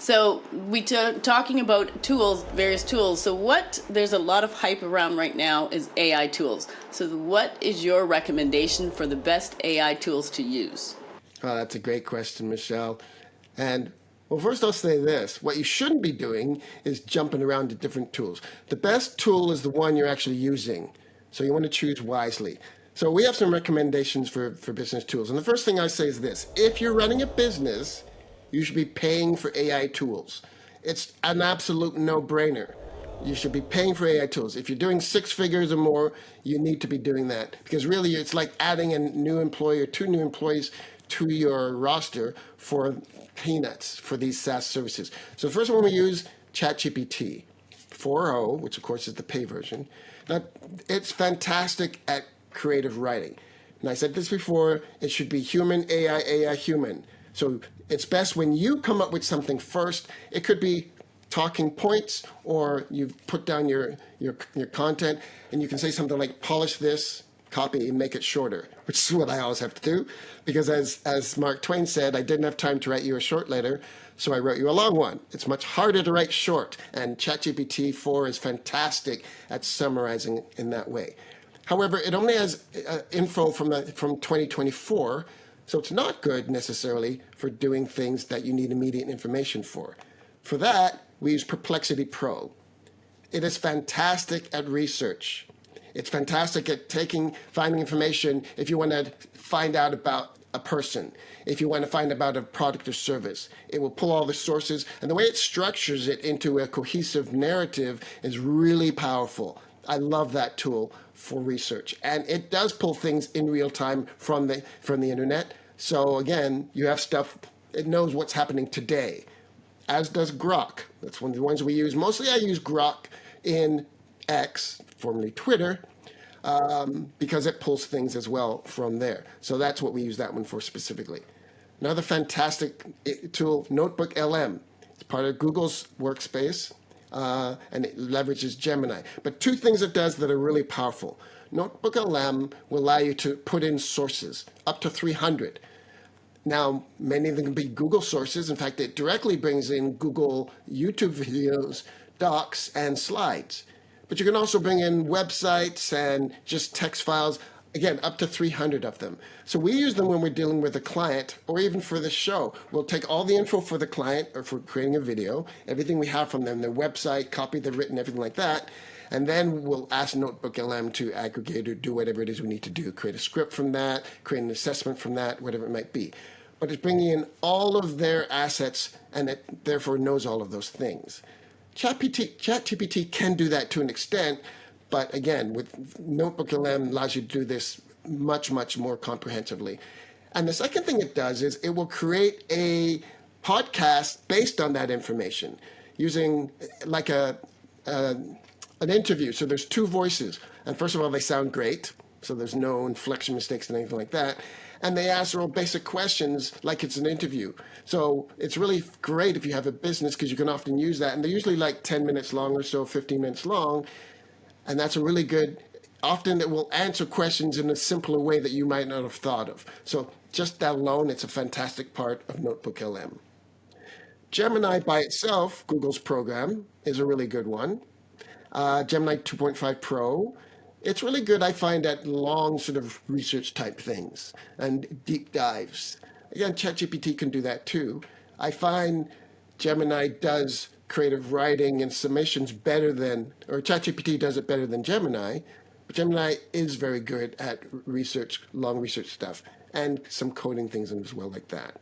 So talking about tools, various tools. So there's a lot of hype around right now is AI tools. So what is your recommendation for the best AI tools to use? Oh, that's a great question, Michelle. And well, first I'll say this. What you shouldn't be doing is jumping around to different tools. The best tool is the one you're actually using. So you want to choose wisely. So we have some recommendations for business tools. And the first thing I say is this. If you're running a business, you should be paying for AI tools. It's an absolute no-brainer. You should be paying for AI tools. If you're doing 6 figures or more, you need to be doing that. Because really, it's like adding a new employee or 2 new employees to your roster for peanuts for these SaaS services. So the first one we use, ChatGPT 4.0, which of course is the pay version. Now, it's fantastic at creative writing. And I said this before, it should be human, AI, AI, human. So it's best when you come up with something first. It could be talking points, or you've put down your content, and you can say something like, polish this, copy, and make it shorter, which is what I always have to do. Because as Mark Twain said, I didn't have time to write you a short letter, so I wrote you a long one. It's much harder to write short, and ChatGPT 4 is fantastic at summarizing in that way. However, it only has info from 2024, so it's not good necessarily for doing things that you need immediate information for. For that, we use Perplexity Pro. It is fantastic at research. It's fantastic at finding information if you want to find out about a person, if you want to find about a product or service. It will pull all the sources, and the way it structures it into a cohesive narrative is really powerful. I love that tool for research, and it does pull things in real time from the internet. So again, you have stuff, it knows what's happening today, as does Grok. That's one of the ones we use. Mostly I use Grok in X, formerly Twitter, because it pulls things as well from there. So that's what we use that one for specifically. Another fantastic tool, Notebook LM. It's part of Google's workspace, and it leverages Gemini. But 2 things it does that are really powerful. Notebook LM will allow you to put in sources, up to 300. Now, many of them can be Google sources. In fact, it directly brings in Google YouTube videos, docs, and slides. But you can also bring in websites and just text files, again, up to 300 of them. So we use them when we're dealing with a client, or even for the show. We'll take all the info for the client or for creating a video, everything we have from them, their website, copy they've written, everything like that. And then we'll ask Notebook LM to aggregate or do whatever it is we need to do, create a script from that, create an assessment from that, whatever it might be. But it's bringing in all of their assets, and it therefore knows all of those things. ChatGPT can do that to an extent, but again, with Notebook LM allows you to do this much, much more comprehensively. And the second thing it does is it will create a podcast based on that information using like an interview. So there's 2 voices. And first of all, they sound great. So there's no inflection mistakes and anything like that. And they ask real basic questions like it's an interview. So it's really great if you have a business, because you can often use that. And they're usually like 10 minutes long or so, 15 minutes long. And that's a really good, often it will answer questions in a simpler way that you might not have thought of. So just that alone, it's a fantastic part of Notebook LM. Gemini by itself, Google's program, is a really good one. Gemini 2.5 Pro. It's really good, I find, at long sort of research type things and deep dives. Again, ChatGPT can do that too. I find Gemini does creative writing and summations better than, or ChatGPT does it better than Gemini, but Gemini is very good at research, long research stuff, and some coding things as well like that.